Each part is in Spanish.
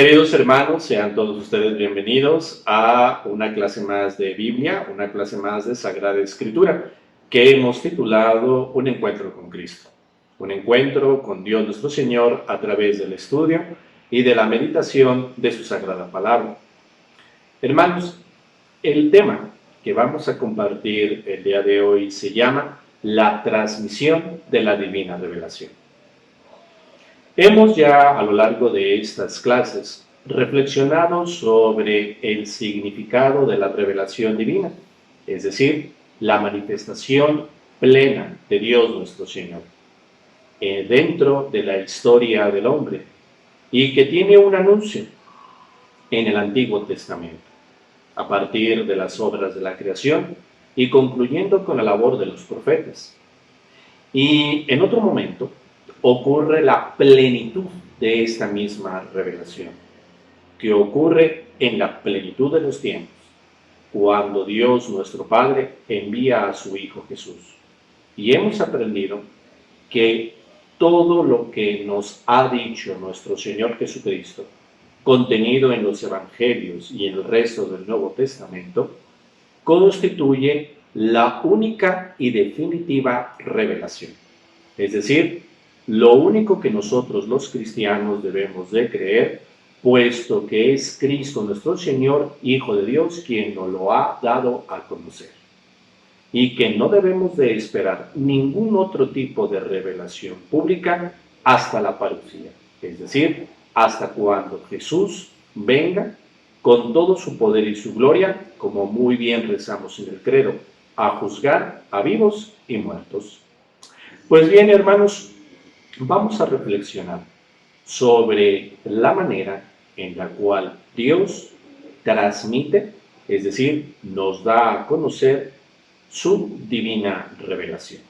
Queridos hermanos, sean todos ustedes bienvenidos a una clase más de Biblia, una clase más de Sagrada Escritura, que hemos titulado Un encuentro con Cristo. Un encuentro con Dios nuestro Señor a través del estudio y de la meditación de su Sagrada Palabra. Hermanos, el tema que vamos a compartir el día de hoy se llama la transmisión de la Divina Revelación. Hemos ya a lo largo de estas clases reflexionado sobre el significado de la revelación divina, es decir, la manifestación plena de Dios nuestro Señor, dentro de la historia del hombre, y que tiene un anuncio en el Antiguo Testamento, a partir de las obras de la creación y concluyendo con la labor de los profetas. Y en otro momento ocurre la plenitud de esta misma revelación, que ocurre en la plenitud de los tiempos, cuando Dios nuestro Padre envía a su Hijo Jesús. Y hemos aprendido que todo lo que nos ha dicho nuestro Señor Jesucristo, contenido en los Evangelios y en el resto del Nuevo Testamento, constituye la única y definitiva revelación. Es decir, lo único que nosotros los cristianos debemos de creer, puesto que es Cristo nuestro Señor, Hijo de Dios, quien nos lo ha dado a conocer. Y que no debemos de esperar ningún otro tipo de revelación pública hasta la parucía, es decir, hasta cuando Jesús venga con todo su poder y su gloria, como muy bien rezamos en el credo, a juzgar a vivos y muertos. Pues bien, hermanos, vamos a reflexionar sobre la manera en la cual Dios transmite, es decir, nos da a conocer su divina revelación.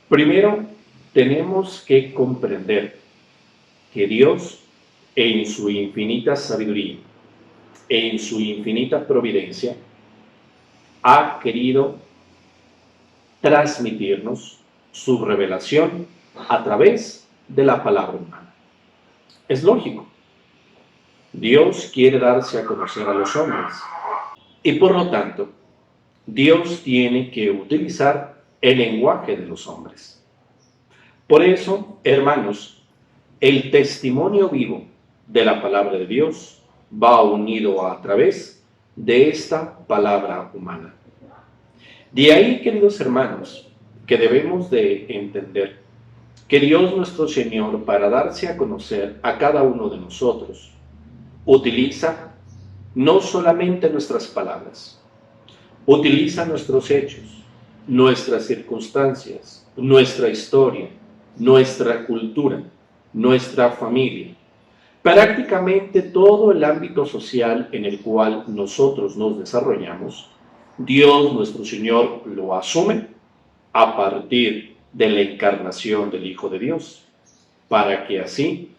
Primero, tenemos que comprender que Dios, en su infinita sabiduría, en su infinita providencia, ha querido transmitirnos su revelación a través de la palabra humana. Es lógico. Dios quiere darse a conocer a los hombres y por lo tanto, Dios tiene que utilizar el lenguaje de los hombres. Por eso, hermanos, el testimonio vivo de la palabra de Dios va unido a través de esta palabra humana. De ahí, queridos hermanos, que debemos de entender que Dios nuestro Señor, para darse a conocer a cada uno de nosotros, utiliza no solamente nuestras palabras, utiliza nuestros hechos, nuestras circunstancias, nuestra historia, nuestra cultura, nuestra familia, prácticamente todo el ámbito social en el cual nosotros nos desarrollamos. Dios nuestro Señor lo asume a partir de la encarnación del Hijo de Dios, para que así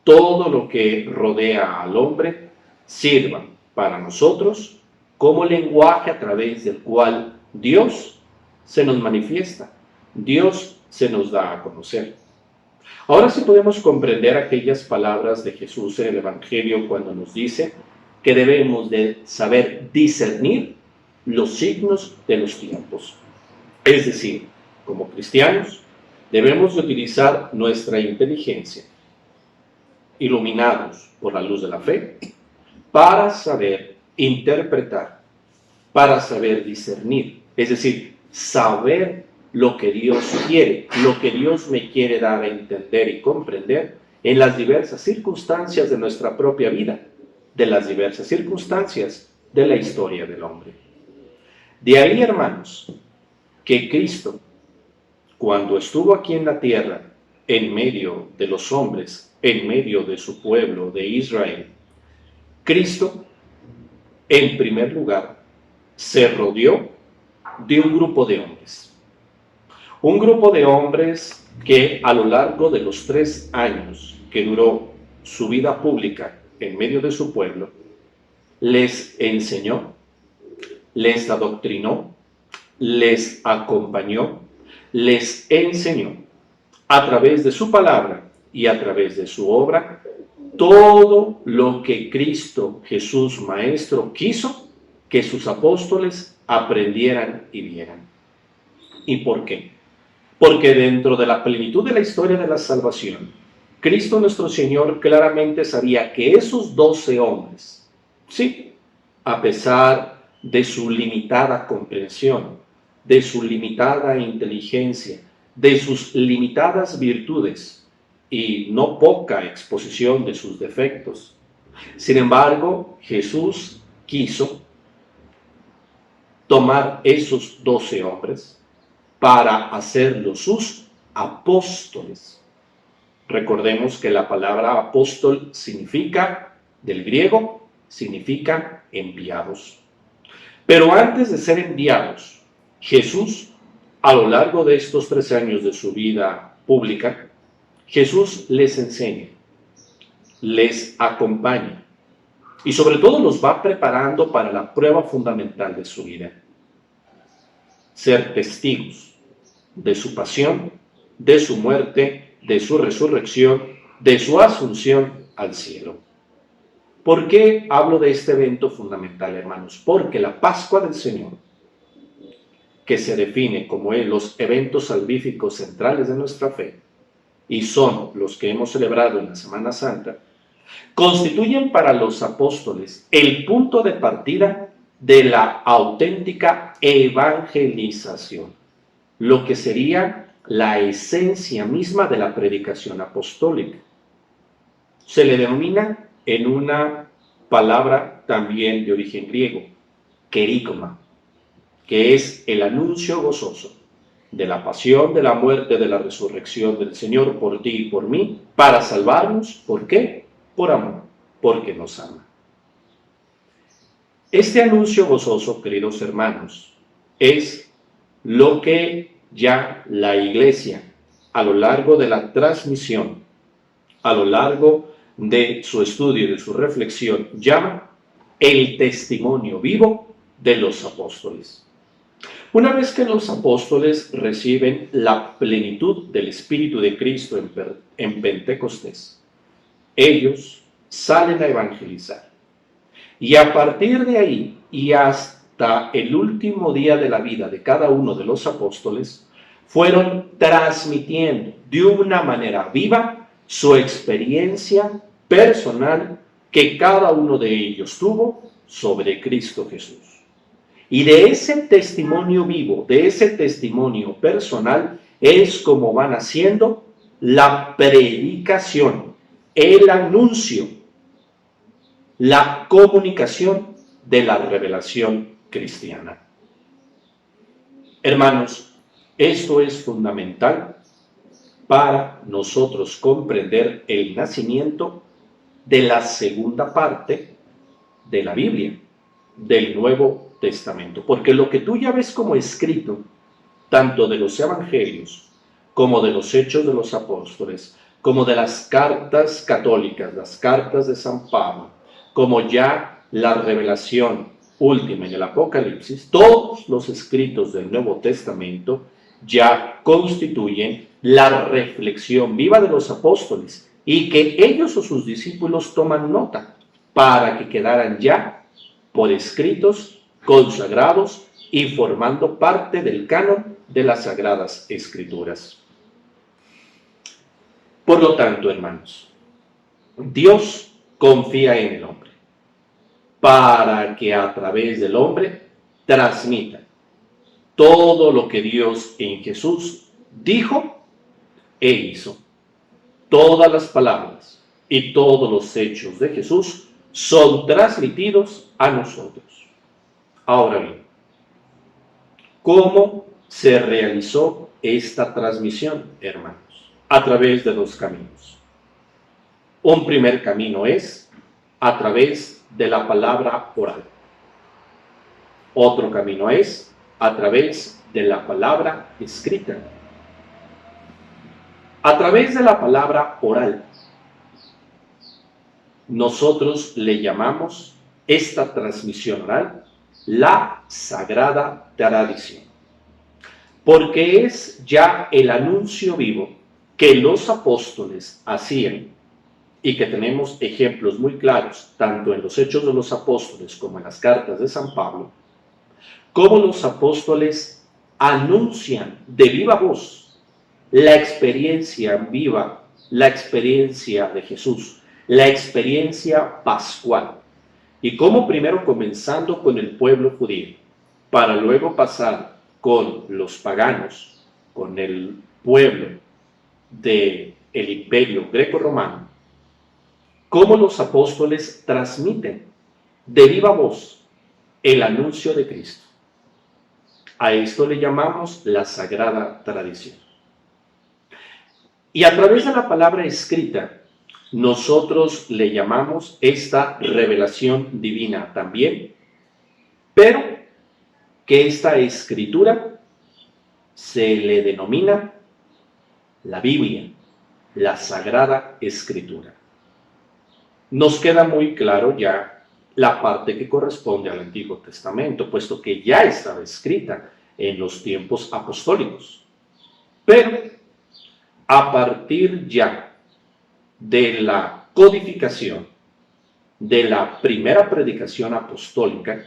todo lo que rodea al hombre sirva para nosotros como lenguaje a través del cual Dios se nos manifiesta, Dios se nos da a conocer. Ahora sí podemos comprender aquellas palabras de Jesús en el Evangelio cuando nos dice que debemos de saber discernir los signos de los tiempos. Es decir, como cristianos, debemos de utilizar nuestra inteligencia, iluminados por la luz de la fe, para saber interpretar, para saber discernir, es decir, saber lo que Dios quiere, lo que Dios me quiere dar a entender y comprender en las diversas circunstancias de nuestra propia vida, de las diversas circunstancias de la historia del hombre. De ahí, hermanos, que Cristo, cuando estuvo aquí en la tierra, en medio de los hombres, en medio de su pueblo, de Israel, Cristo, en primer lugar, se rodeó de un grupo de hombres. Un grupo de hombres que a lo largo de los 3 años que duró su vida pública en medio de su pueblo, les enseñó, les adoctrinó, les acompañó, les enseñó a través de su palabra y a través de su obra todo lo que Cristo Jesús Maestro quiso que sus apóstoles aprendieran y vieran. ¿Y por qué? Porque dentro de la plenitud de la historia de la salvación, Cristo nuestro Señor claramente sabía que esos 12 hombres, sí, a pesar de su limitada comprensión, de su limitada inteligencia, de sus limitadas virtudes y no poca exposición de sus defectos, sin embargo, Jesús quiso tomar esos 12 hombres para hacerlos sus apóstoles. Recordemos que la palabra apóstol significa, del griego, significa enviados. Pero antes de ser enviados, Jesús, a lo largo de estos 3 años de su vida pública, Jesús les enseña, les acompaña y sobre todo los va preparando para la prueba fundamental de su vida. Ser testigos de su pasión, de su muerte, de su resurrección, de su asunción al cielo. ¿Por qué hablo de este evento fundamental, hermanos? Porque la Pascua del Señor, que se define como los eventos salvíficos centrales de nuestra fe, y son los que hemos celebrado en la Semana Santa, constituyen para los apóstoles el punto de partida de la auténtica evangelización, lo que sería la esencia misma de la predicación apostólica. Se le denomina en una palabra también de origen griego, kerygma, que es el anuncio gozoso de la pasión, de la muerte, de la resurrección del Señor por ti y por mí, para salvarnos. ¿Por qué? Por amor, porque nos ama. Este anuncio gozoso, queridos hermanos, es lo que ya la Iglesia, a lo largo de la transmisión, a lo largo de su estudio y de su reflexión, llama el testimonio vivo de los apóstoles. Una vez que los apóstoles reciben la plenitud del Espíritu de Cristo en Pentecostés, ellos salen a evangelizar. Y a partir de ahí y hasta el último día de la vida de cada uno de los apóstoles, fueron transmitiendo de una manera viva su experiencia personal que cada uno de ellos tuvo sobre Cristo Jesús. Y de ese testimonio vivo, de ese testimonio personal, es como van haciendo la predicación, el anuncio, la comunicación de la revelación cristiana. Hermanos, esto es fundamental para nosotros comprender el nacimiento de la segunda parte de la Biblia, del Nuevo Testamento. Porque lo que tú ya ves como escrito, tanto de los evangelios, como de los hechos de los apóstoles, como de las cartas católicas, las cartas de San Pablo, como ya la revelación última en el Apocalipsis, todos los escritos del Nuevo Testamento ya constituyen la reflexión viva de los apóstoles y que ellos o sus discípulos toman nota para que quedaran ya por escritos, consagrados y formando parte del canon de las Sagradas Escrituras. Por lo tanto, hermanos, Dios confía en el hombre para que a través del hombre transmita todo lo que Dios en Jesús dijo e hizo. Todas las palabras y todos los hechos de Jesús son transmitidos a nosotros. Ahora bien, ¿cómo se realizó esta transmisión, hermanos? A través de 2 caminos. Un primer camino es a través de la palabra oral. Otro camino es a través de la palabra escrita. A través de la palabra oral, nosotros le llamamos esta transmisión oral la sagrada tradición, porque es ya el anuncio vivo que los apóstoles hacían y que tenemos ejemplos muy claros, tanto en los Hechos de los Apóstoles como en las cartas de San Pablo, cómo los apóstoles anuncian de viva voz la experiencia viva, la experiencia de Jesús, la experiencia pascual. Y cómo primero comenzando con el pueblo judío, para luego pasar con los paganos, con el pueblo del imperio greco-romano, cómo los apóstoles transmiten de viva voz el anuncio de Cristo. A esto le llamamos la sagrada tradición. Y a través de la palabra escrita, nosotros le llamamos esta revelación divina también, pero que esta escritura se le denomina la Biblia, la Sagrada Escritura. Nos queda muy claro ya la parte que corresponde al Antiguo Testamento, puesto que ya estaba escrita en los tiempos apostólicos. Pero a partir ya de la codificación de la primera predicación apostólica,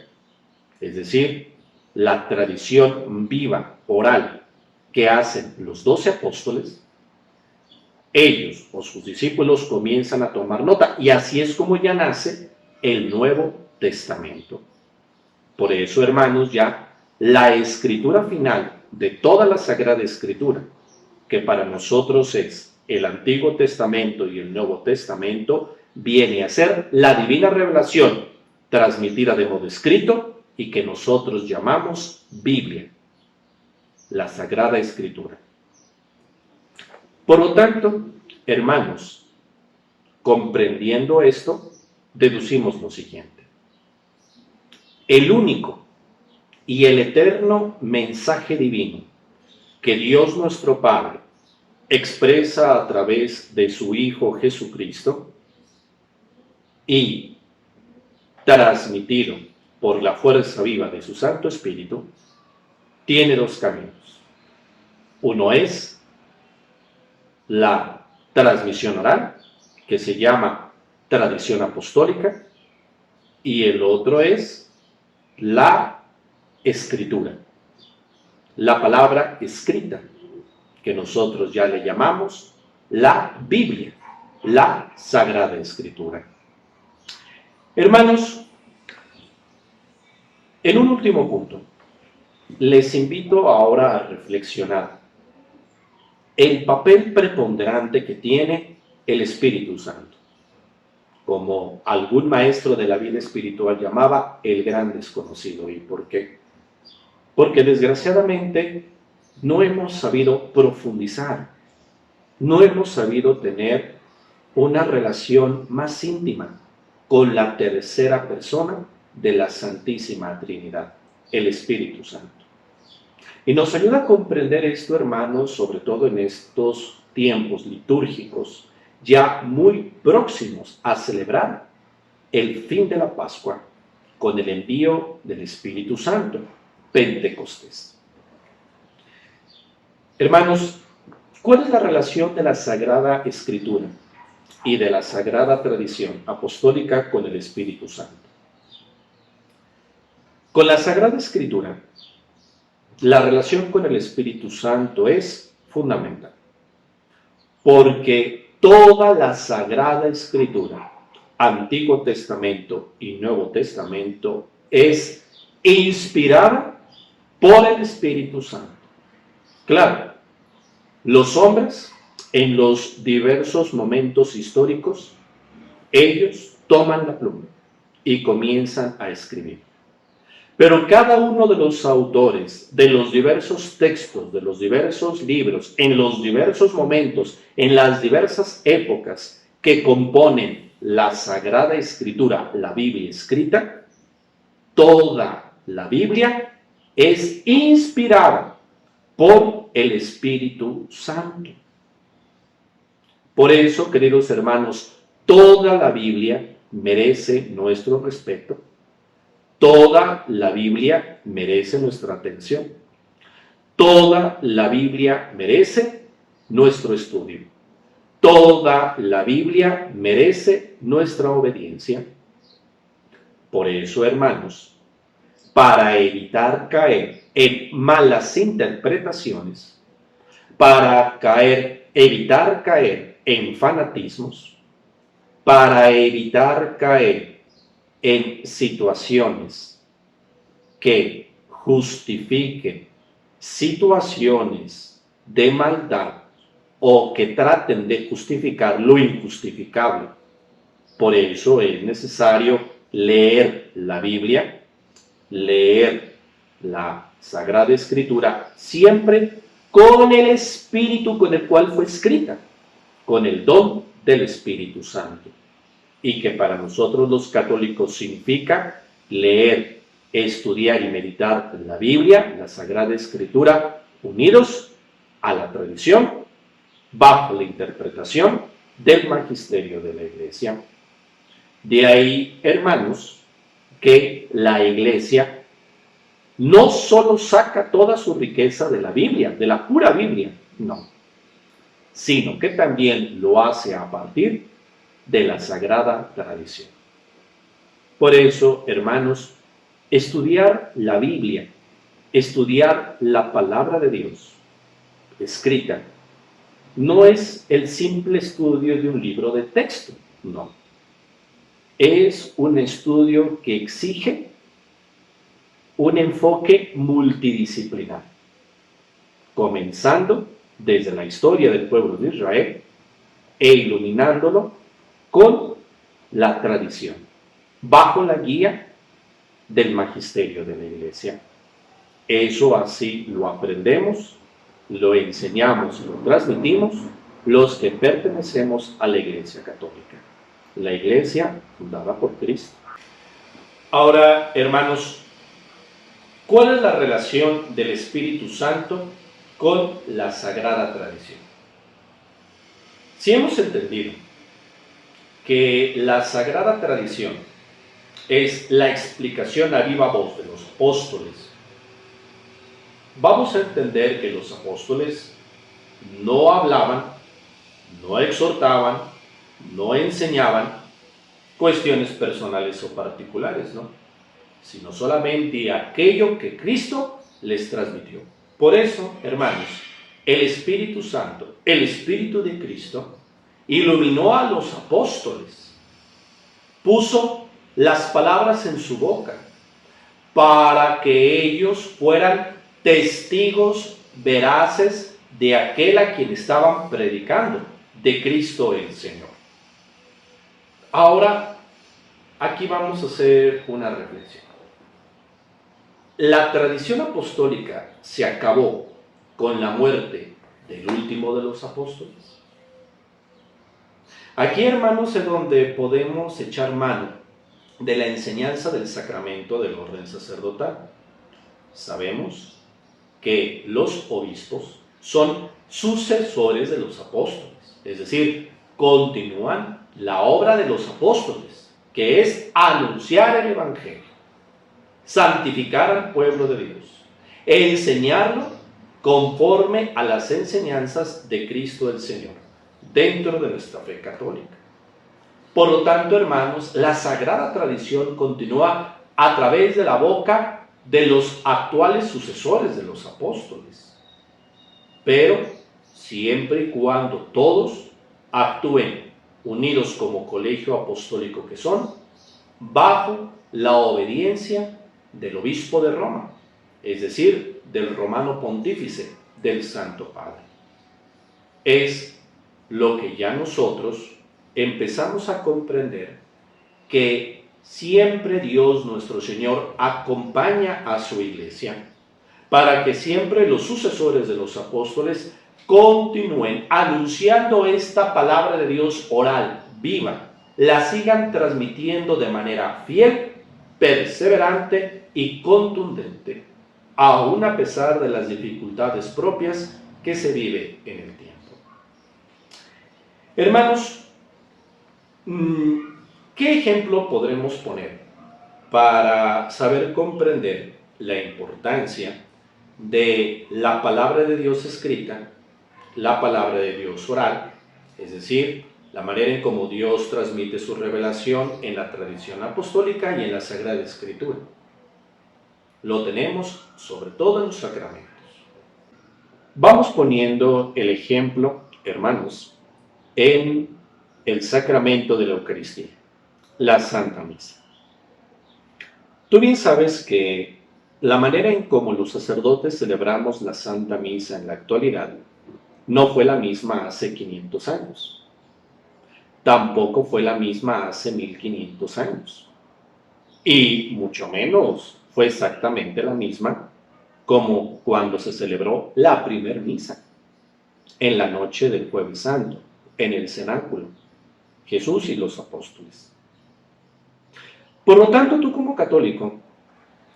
es decir, la tradición viva, oral, que hacen los 12 apóstoles, ellos o sus discípulos comienzan a tomar nota, y así es como ya nace el Nuevo Testamento. Por eso, hermanos, ya la escritura final de toda la Sagrada Escritura, que para nosotros es el Antiguo Testamento y el Nuevo Testamento, viene a ser la divina revelación transmitida de modo escrito y que nosotros llamamos Biblia, la Sagrada Escritura. Por lo tanto, hermanos, comprendiendo esto, deducimos lo siguiente. El único y el eterno mensaje divino que Dios nuestro Padre expresa a través de su Hijo Jesucristo y transmitido por la fuerza viva de su Santo Espíritu, tiene dos caminos. Uno es la transmisión oral, que se llama tradición apostólica, y el otro es la escritura, la palabra escrita, que nosotros ya le llamamos la Biblia, la Sagrada Escritura. Hermanos, en un último punto, les invito ahora a reflexionar el papel preponderante que tiene el Espíritu Santo, como algún maestro de la vida espiritual llamaba el gran desconocido. ¿Y por qué? Porque desgraciadamente no hemos sabido profundizar, no hemos sabido tener una relación más íntima con la tercera persona de la Santísima Trinidad, el Espíritu Santo. Y nos ayuda a comprender esto, hermanos, sobre todo en estos tiempos litúrgicos ya muy próximos a celebrar el fin de la Pascua con el envío del Espíritu Santo, Pentecostés. Hermanos, ¿cuál es la relación de la Sagrada Escritura y de la Sagrada Tradición Apostólica con el Espíritu Santo? Con la Sagrada Escritura, la relación con el Espíritu Santo es fundamental, porque toda la Sagrada Escritura, Antiguo Testamento y Nuevo Testamento, es inspirada por el Espíritu Santo. Claro, los hombres, en los diversos momentos históricos, ellos toman la pluma y comienzan a escribir. Pero cada uno de los autores, de los diversos textos, de los diversos libros, en los diversos momentos, en las diversas épocas que componen la Sagrada Escritura, la Biblia escrita, toda la Biblia es inspirada por el Espíritu Santo. Por eso, queridos hermanos, toda la Biblia merece nuestro respeto. Toda la Biblia merece nuestra atención. Toda la Biblia merece nuestro estudio. Toda la Biblia merece nuestra obediencia. Por eso, hermanos, para evitar caer en malas interpretaciones, para evitar caer en fanatismos, para evitar caer en situaciones que justifiquen situaciones de maldad o que traten de justificar lo injustificable. Por eso es necesario leer la Biblia, leer la Sagrada Escritura, siempre con el espíritu con el cual fue escrita, con el don del Espíritu Santo. Y que para nosotros los católicos significa leer, estudiar y meditar la Biblia, la Sagrada Escritura, unidos a la tradición, bajo la interpretación del magisterio de la Iglesia. De ahí, hermanos, que la Iglesia no solo saca toda su riqueza de la Biblia, de la pura Biblia, no, sino que también lo hace a partir de la sagrada tradición. Por eso, hermanos, estudiar la Biblia, estudiar la palabra de Dios escrita, no es el simple estudio de un libro de texto, no. Es un estudio que exige un enfoque multidisciplinar, comenzando desde la historia del pueblo de Israel e iluminándolo con la tradición, bajo la guía del magisterio de la Iglesia. Eso así lo aprendemos, lo enseñamos, lo transmitimos los que pertenecemos a la Iglesia Católica, la Iglesia fundada por Cristo. Ahora, hermanos, ¿cuál es la relación del Espíritu Santo con la Sagrada Tradición? Si hemos entendido que la Sagrada Tradición es la explicación a viva voz de los apóstoles, vamos a entender que los apóstoles no hablaban, no exhortaban, no enseñaban cuestiones personales o particulares, ¿no? Sino solamente aquello que Cristo les transmitió. Por eso, hermanos, el Espíritu Santo, el Espíritu de Cristo, iluminó a los apóstoles, puso las palabras en su boca, para que ellos fueran testigos veraces de aquel a quien estaban predicando, de Cristo el Señor. Ahora, aquí vamos a hacer una reflexión. La tradición apostólica se acabó con la muerte del último de los apóstoles. Aquí, hermanos, es donde podemos echar mano de la enseñanza del sacramento del orden sacerdotal. Sabemos que los obispos son sucesores de los apóstoles, es decir, continúan la obra de los apóstoles, que es anunciar el Evangelio, santificar al pueblo de Dios, enseñarlo conforme a las enseñanzas de Cristo el Señor, dentro de nuestra fe católica. Por lo tanto, hermanos, la sagrada tradición continúa a través de la boca de los actuales sucesores de los apóstoles, pero siempre y cuando todos actúen unidos como colegio apostólico que son, bajo la obediencia del obispo de Roma, es decir, del romano pontífice, del Santo Padre. Es lo que ya nosotros empezamos a comprender, que siempre Dios nuestro Señor acompaña a su iglesia, para que siempre los sucesores de los apóstoles continúen anunciando esta palabra de Dios oral, viva, la sigan transmitiendo de manera fiel, perseverante y contundente, aun a pesar de las dificultades propias que se vive en el tiempo. Hermanos, ¿qué ejemplo podremos poner para saber comprender la importancia de la palabra de Dios escrita la palabra de Dios oral, es decir, la manera en cómo Dios transmite su revelación en la tradición apostólica y en la Sagrada Escritura. Lo tenemos sobre todo en los sacramentos. Vamos poniendo el ejemplo, hermanos, en el sacramento de la Eucaristía, la Santa Misa. Tú bien sabes que la manera en cómo los sacerdotes celebramos la Santa Misa en la actualidad no fue la misma hace 500 años. Tampoco fue la misma hace 1500 años. Y mucho menos fue exactamente la misma como cuando se celebró la primer misa, en la noche del Jueves Santo, en el cenáculo, Jesús y los apóstoles. Por lo tanto, tú como católico,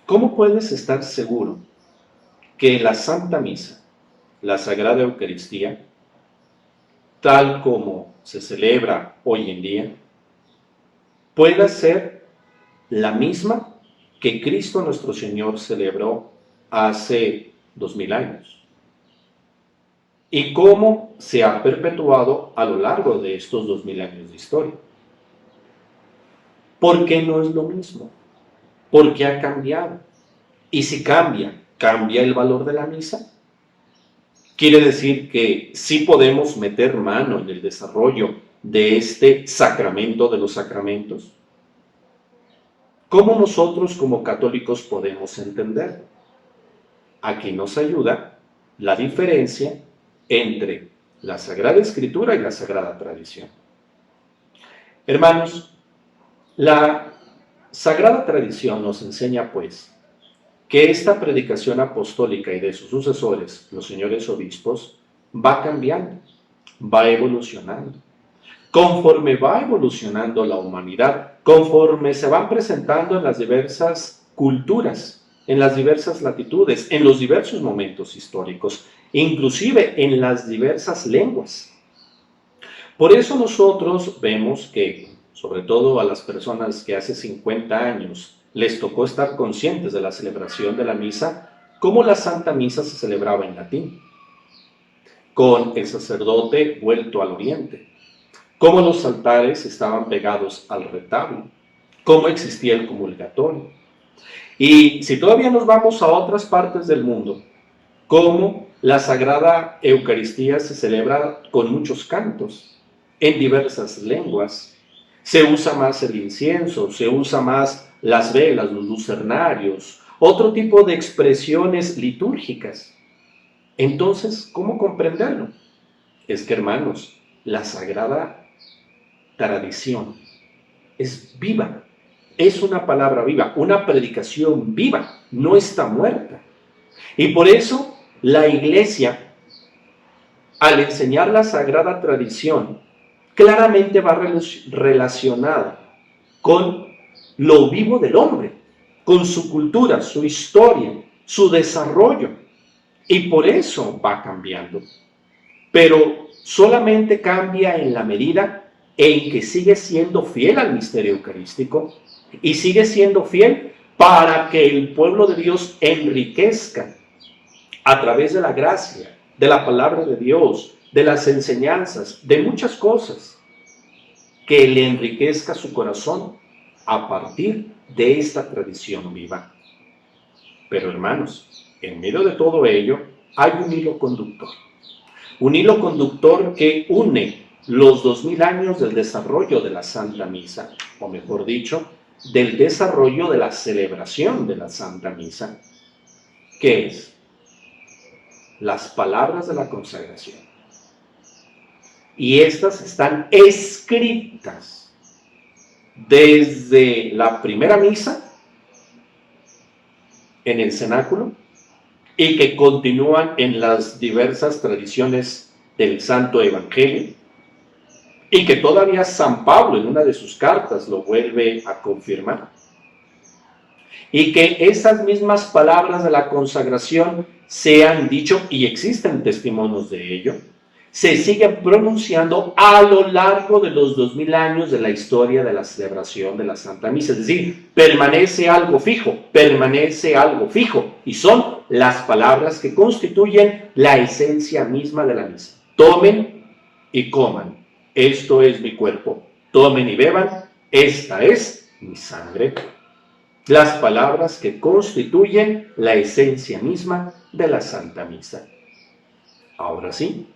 ¿cómo puedes estar seguro que la Santa Misa, la Sagrada Eucaristía, tal como se celebra hoy en día, pueda ser la misma que Cristo nuestro Señor celebró hace 2000 años? ¿Y cómo se ha perpetuado a lo largo de estos 2000 años de historia? ¿Por qué no es lo mismo? ¿Por qué ha cambiado? Y si cambia, ¿cambia el valor de la misa? Quiere decir que sí podemos meter mano en el desarrollo de este sacramento de los sacramentos. ¿Cómo nosotros como católicos podemos entenderlo? Aquí nos ayuda la diferencia entre la Sagrada Escritura y la Sagrada Tradición. Hermanos, la Sagrada Tradición nos enseña, pues, que esta predicación apostólica y de sus sucesores, los señores obispos, va cambiando, va evolucionando. Conforme va evolucionando la humanidad, conforme se van presentando en las diversas culturas, en las diversas latitudes, en los diversos momentos históricos, inclusive en las diversas lenguas. Por eso nosotros vemos que, sobre todo a las personas que hace 50 años les tocó estar conscientes de la celebración de la misa, cómo la Santa Misa se celebraba en latín, con el sacerdote vuelto al oriente, cómo los altares estaban pegados al retablo, cómo existía el comulgatorio. Y si todavía nos vamos a otras partes del mundo, cómo la Sagrada Eucaristía se celebra con muchos cantos, en diversas lenguas. Se usa más el incienso, se usa más las velas, los lucernarios, otro tipo de expresiones litúrgicas. Entonces, ¿cómo comprenderlo? Es que, hermanos, la Sagrada Tradición es viva, es una palabra viva, una predicación viva, no está muerta. Y por eso la Iglesia, al enseñar la Sagrada Tradición, claramente va relacionada con lo vivo del hombre, con su cultura, su historia, su desarrollo. Y por eso va cambiando. Pero solamente cambia en la medida en que sigue siendo fiel al misterio eucarístico y sigue siendo fiel para que el pueblo de Dios enriquezca a través de la gracia, de la palabra de Dios, de las enseñanzas, de muchas cosas, que le enriquezca su corazón a partir de esta tradición viva. Pero hermanos, en medio de todo ello hay un hilo conductor que une los 2000 años del desarrollo de la Santa Misa, o mejor dicho, del desarrollo de la celebración de la Santa Misa, que es las palabras de la consagración. Y estas están escritas desde la primera misa en el cenáculo y que continúan en las diversas tradiciones del Santo Evangelio y que todavía San Pablo en una de sus cartas lo vuelve a confirmar. Y que esas mismas palabras de la consagración se han dicho, y existen testimonios de ello, se siguen pronunciando a lo largo de los 2000 años de la historia de la celebración de la Santa Misa. Es decir, permanece algo fijo, y son las palabras que constituyen la esencia misma de la misa. tomen y coman, esto es mi cuerpo, tomen y beban, esta es mi sangre. Las palabras que constituyen la esencia misma de la Santa Misa. Ahora sí,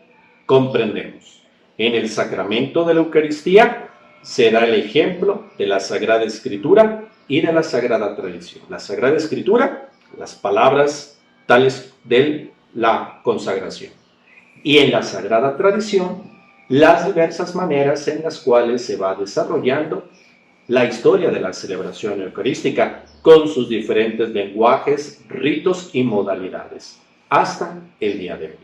comprendemos. En el sacramento de la Eucaristía se da el ejemplo de la Sagrada Escritura y de la Sagrada Tradición. La Sagrada Escritura, las palabras tales de la consagración. Y en la Sagrada Tradición, las diversas maneras en las cuales se va desarrollando la historia de la celebración eucarística con sus diferentes lenguajes, ritos y modalidades, hasta el día de hoy.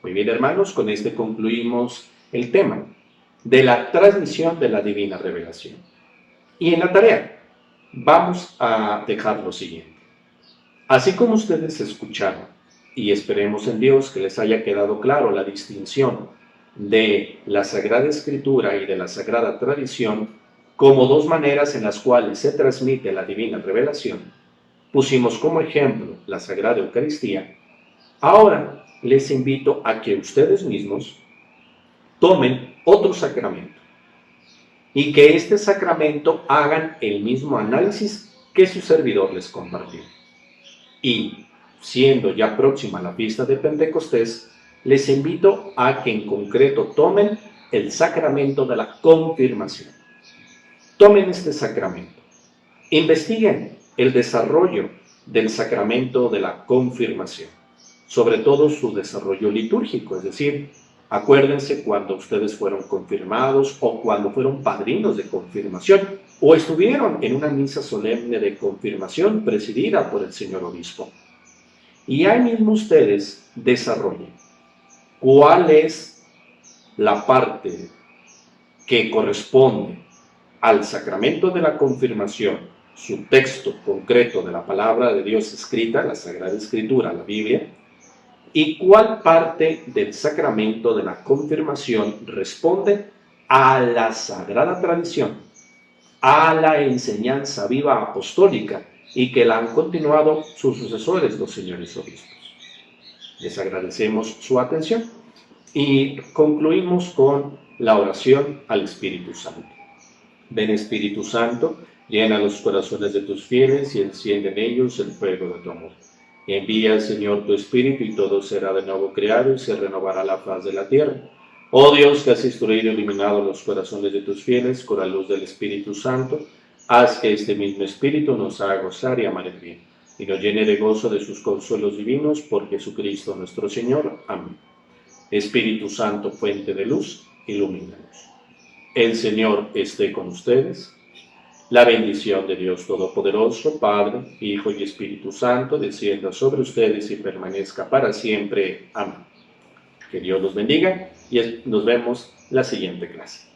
Muy bien, hermanos, con este concluimos el tema de la transmisión de la divina revelación. Y en la tarea vamos a dejar lo siguiente. Así como ustedes escucharon, y esperemos en Dios que les haya quedado claro la distinción de la Sagrada Escritura y de la Sagrada Tradición como dos maneras en las cuales se transmite la divina revelación, pusimos como ejemplo la Sagrada Eucaristía. Ahora les invito a que ustedes mismos tomen otro sacramento y que este sacramento hagan el mismo análisis que su servidor les compartió. Y, siendo ya próxima la fiesta de Pentecostés, les invito a que en concreto tomen el sacramento de la confirmación. Tomen este sacramento. Investiguen el desarrollo del sacramento de la confirmación, sobre todo su desarrollo litúrgico, es decir, acuérdense cuando ustedes fueron confirmados o cuando fueron padrinos de confirmación o estuvieron en una misa solemne de confirmación presidida por el señor obispo. Y ahí mismo ustedes desarrollen cuál es la parte que corresponde al sacramento de la confirmación, su texto concreto de la palabra de Dios escrita, la Sagrada Escritura, la Biblia, y cuál parte del sacramento de la confirmación responde a la Sagrada Tradición, a la enseñanza viva apostólica y que la han continuado sus sucesores, los señores obispos. Les agradecemos su atención y concluimos con la oración al Espíritu Santo. Ven Espíritu Santo, llena los corazones de tus fieles y enciende en ellos el fuego de tu amor. Envía, Señor, tu Espíritu y todo será de nuevo creado y se renovará la faz de la tierra. Oh Dios, que has instruido y iluminado los corazones de tus fieles con la luz del Espíritu Santo, haz que este mismo Espíritu nos haga gozar y amar el bien, y nos llene de gozo de sus consuelos divinos por Jesucristo nuestro Señor. Amén. Espíritu Santo, fuente de luz, ilumínanos. El Señor esté con ustedes. La bendición de Dios Todopoderoso, Padre, Hijo y Espíritu Santo, descienda sobre ustedes y permanezca para siempre. Amén. Que Dios los bendiga y nos vemos la siguiente clase.